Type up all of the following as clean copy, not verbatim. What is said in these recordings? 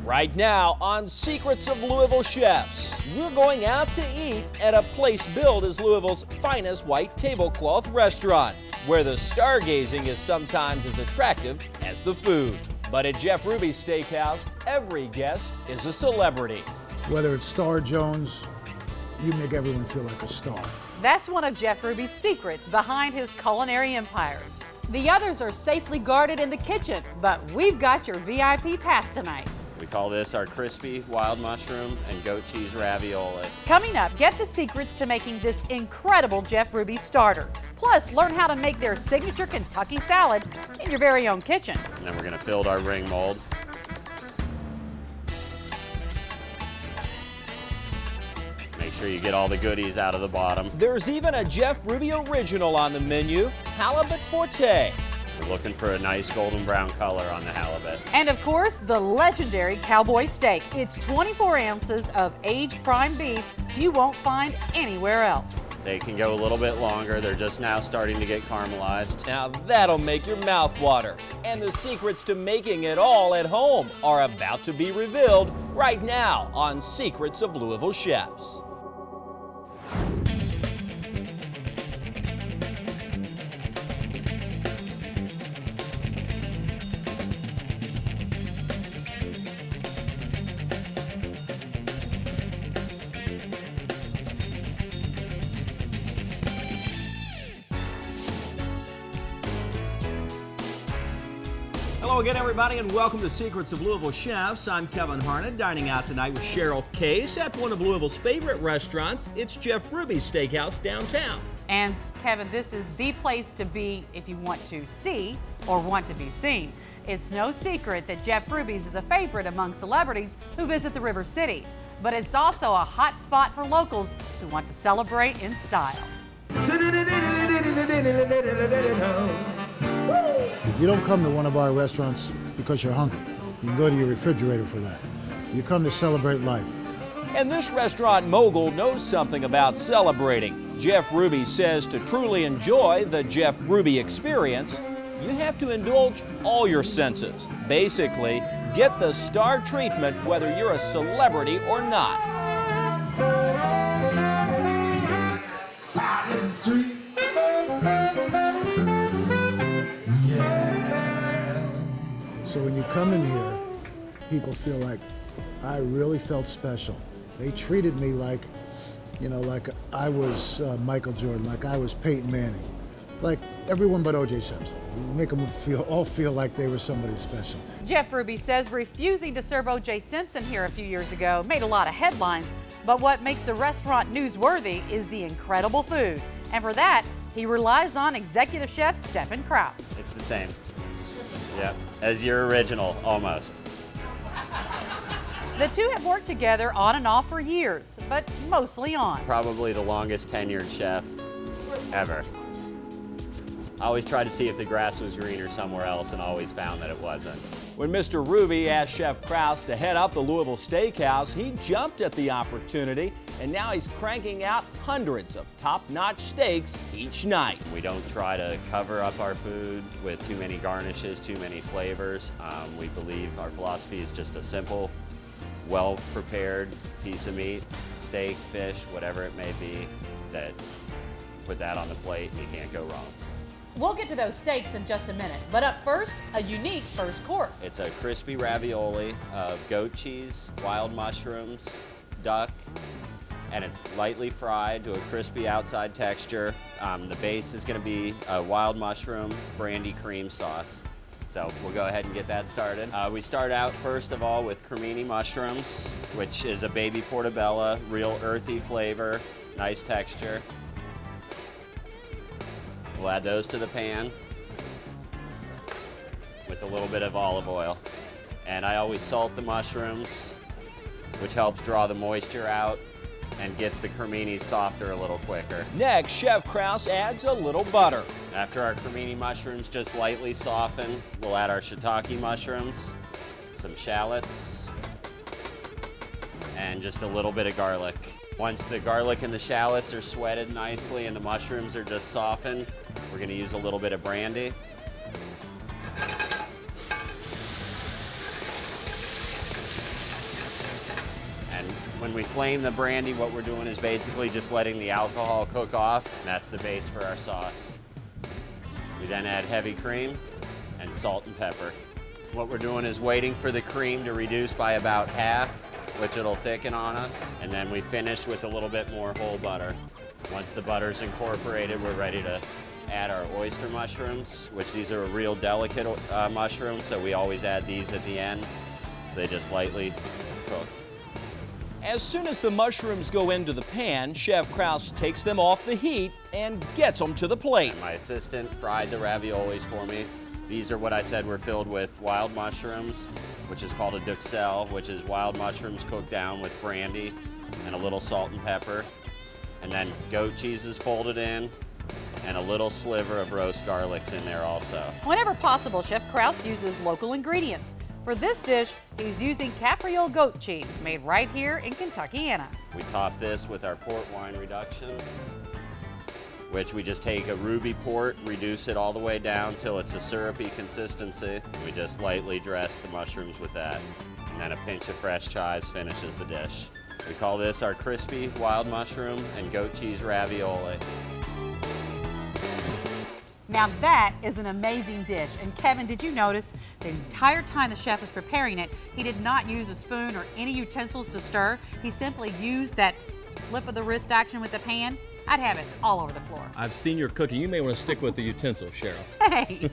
Right now on Secrets of Louisville Chefs, we're going out to eat at a place billed as Louisville's finest white tablecloth restaurant, where the stargazing is sometimes as attractive as the food. But at Jeff Ruby's Steakhouse, every guest is a celebrity. Whether it's Star Jones, you make everyone feel like a star. That's one of Jeff Ruby's secrets behind his culinary empire. The others are safely guarded in the kitchen, but we've got your VIP pass tonight. We call this our crispy wild mushroom and goat cheese ravioli. Coming up, get the secrets to making this incredible Jeff Ruby starter. Plus, learn how to make their signature Kentucky salad in your very own kitchen. And then we're going to fill our ring mold. Make sure you get all the goodies out of the bottom. There's even a Jeff Ruby original on the menu, halibut forte. We're looking for a nice golden brown color on the halibut. And of course, the legendary cowboy steak. It's 24 ounces of aged prime beef you won't find anywhere else. They can go a little bit longer. They're just now starting to get caramelized. Now that'll make your mouth water. And the secrets to making it all at home are about to be revealed right now on Secrets of Louisville Chefs. Hello again, everybody, and welcome to Secrets of Louisville Chefs. I'm Kevin Harned, dining out tonight with Cheryl Case at one of Louisville's favorite restaurants. It's Jeff Ruby's Steakhouse downtown. And Kevin, this is the place to be if you want to see or want to be seen. It's no secret that Jeff Ruby's is a favorite among celebrities who visit the River City, but it's also a hot spot for locals who want to celebrate in style. You don't come to one of our restaurants because you're hungry. You can go to your refrigerator for that. You come to celebrate life. And this restaurant mogul knows something about celebrating. Jeff Ruby says to truly enjoy the Jeff Ruby experience, you have to indulge all your senses. Basically, get the star treatment whether you're a celebrity or not. So when you come in here, people feel like I really felt special. They treated me like, you know, like I was Michael Jordan, like I was Peyton Manning, like everyone but O.J. Simpson. You make them all feel like they were somebody special. Jeff Ruby says refusing to serve O.J. Simpson here a few years ago made a lot of headlines, but what makes the restaurant newsworthy is the incredible food. And for that, he relies on executive chef Stephen Krause. It's the same. Yep, as your original, almost. The two have worked together on and off for years, but mostly on. Probably the longest tenured chef ever. I always tried to see if the grass was greener somewhere else and always found that it wasn't. When Mr. Ruby asked Chef Krause to head up the Louisville Steakhouse, he jumped at the opportunity, and now he's cranking out hundreds of top-notch steaks each night. We don't try to cover up our food with too many garnishes, too many flavors. We believe our philosophy is just a simple, well-prepared piece of meat, steak, fish, whatever it may be, that put that on the plate and you can't go wrong. We'll get to those steaks in just a minute, but up first, a unique first course. It's a crispy ravioli of goat cheese, wild mushrooms, duck, and it's lightly fried to a crispy outside texture. The base is going to be a wild mushroom brandy cream sauce. So we'll go ahead and get that started. We start out first of all with cremini mushrooms, which is a baby portobello, real earthy flavor, nice texture. We'll add those to the pan with a little bit of olive oil. And I always salt the mushrooms, which helps draw the moisture out and gets the cremini softer a little quicker. Next, Chef Krause adds a little butter. After our cremini mushrooms just lightly soften, we'll add our shiitake mushrooms, some shallots, and just a little bit of garlic. Once the garlic and the shallots are sweated nicely and the mushrooms are just softened, we're going to use a little bit of brandy. When we flame the brandy, what we're doing is basically just letting the alcohol cook off, and that's the base for our sauce. We then add heavy cream and salt and pepper. What we're doing is waiting for the cream to reduce by about half, which it'll thicken on us, and then we finish with a little bit more whole butter. Once the butter's incorporated, we're ready to add our oyster mushrooms, which these are a real delicate mushroom, so we always add these at the end, so they just lightly cook. As soon as the mushrooms go into the pan, Chef Kraus takes them off the heat and gets them to the plate. And my assistant fried the raviolis for me. These are what I said were filled with wild mushrooms, which is called a duxelle, which is wild mushrooms cooked down with brandy and a little salt and pepper. And then goat cheese is folded in, and a little sliver of roast garlic's in there also. Whenever possible, Chef Kraus uses local ingredients. For this dish, he's using Capriole goat cheese, made right here in Kentuckiana. We top this with our port wine reduction, which we just take a ruby port, reduce it all the way down till it's a syrupy consistency. We just lightly dress the mushrooms with that. And then a pinch of fresh chives finishes the dish. We call this our crispy wild mushroom and goat cheese ravioli. Now that is an amazing dish. And Kevin, did you notice the entire time the chef was preparing it, he did not use a spoon or any utensils to stir. He simply used that flip of the wrist action with the pan. I'd have it all over the floor. I've seen your cooking. You may want to stick with the utensils, Cheryl. Hey!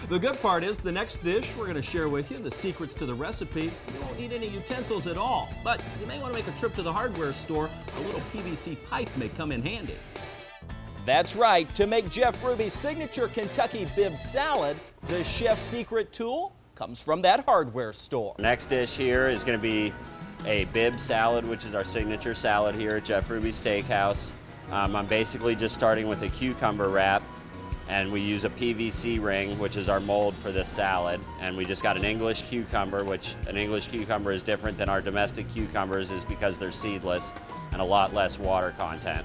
The good part is the next dish we're going to share with you, the secrets to the recipe. You won't need any utensils at all, but you may want to make a trip to the hardware store. A little PVC pipe may come in handy. That's right. To make Jeff Ruby's signature Kentucky bib salad, the chef's secret tool comes from that hardware store. Next dish here is going to be a bib salad, which is our signature salad here at Jeff Ruby's Steakhouse. I'm basically just starting with a cucumber wrap, and we use a PVC ring, which is our mold for this salad. And we just got an English cucumber, which an English cucumber is different than our domestic cucumbers is because they're seedless and a lot less water content.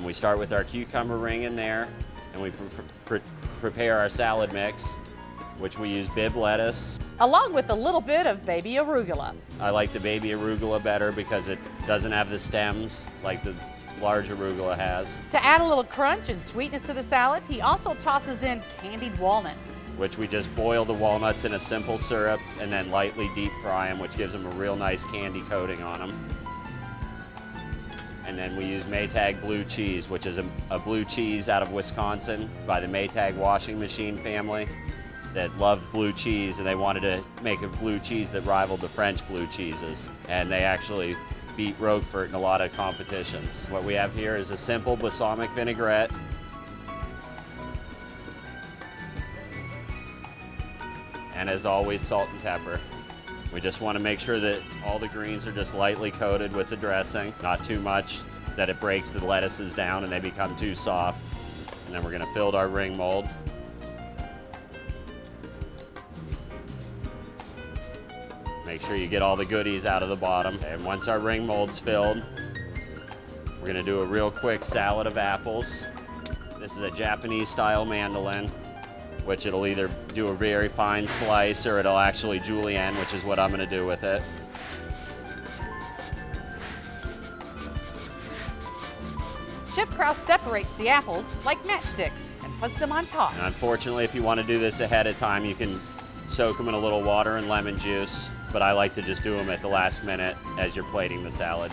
We start with our cucumber ring in there, and we prepare our salad mix, which we use bib lettuce. Along with a little bit of baby arugula. I like the baby arugula better because it doesn't have the stems like the large arugula has. To add a little crunch and sweetness to the salad, he also tosses in candied walnuts, which we just boil the walnuts in a simple syrup and then lightly deep fry them, which gives them a real nice candy coating on them. And then we use Maytag blue cheese, which is a blue cheese out of Wisconsin by the Maytag washing machine family that loved blue cheese, and they wanted to make a blue cheese that rivaled the French blue cheeses. And they actually beat Roquefort in a lot of competitions. What we have here is a simple balsamic vinaigrette. And as always, salt and pepper. We just want to make sure that all the greens are just lightly coated with the dressing, not too much that it breaks the lettuces down and they become too soft. And then we're going to fill our ring mold. Make sure you get all the goodies out of the bottom. And once our ring mold's filled, we're going to do a real quick salad of apples. This is a Japanese style mandolin, which it'll either do a very fine slice or it'll actually julienne, which is what I'm going to do with it. Chef Kraus separates the apples like matchsticks and puts them on top. And unfortunately, if you want to do this ahead of time, you can soak them in a little water and lemon juice, but I like to just do them at the last minute as you're plating the salad.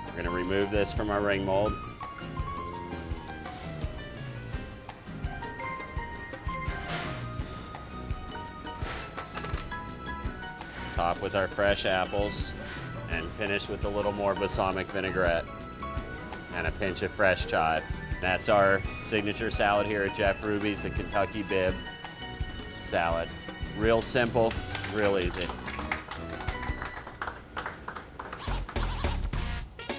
We're going to remove this from our ring mold. Top with our fresh apples and finish with a little more balsamic vinaigrette and a pinch of fresh chive. That's our signature salad here at Jeff Ruby's, the Kentucky bib salad. Real simple, real easy.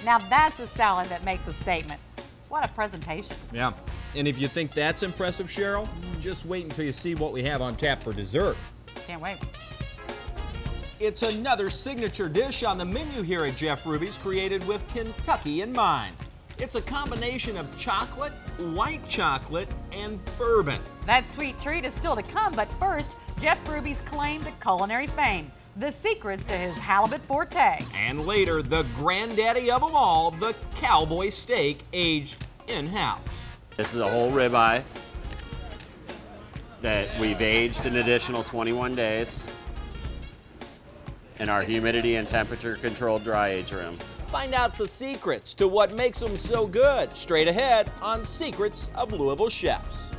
Now that's a salad that makes a statement. What a presentation. Yeah, and if you think that's impressive, Cheryl, just wait until you see what we have on tap for dessert. Can't wait. It's another signature dish on the menu here at Jeff Ruby's, created with Kentucky in mind. It's a combination of chocolate, white chocolate, and bourbon. That sweet treat is still to come, but first, Jeff Ruby's claim to culinary fame. the secrets to his halibut forte. And later, the granddaddy of them all, the cowboy steak aged in-house. This is a whole ribeye that we've aged an additional 21 days in our humidity and temperature controlled dry age room. Find out the secrets to what makes them so good straight ahead on Secrets of Louisville Chefs.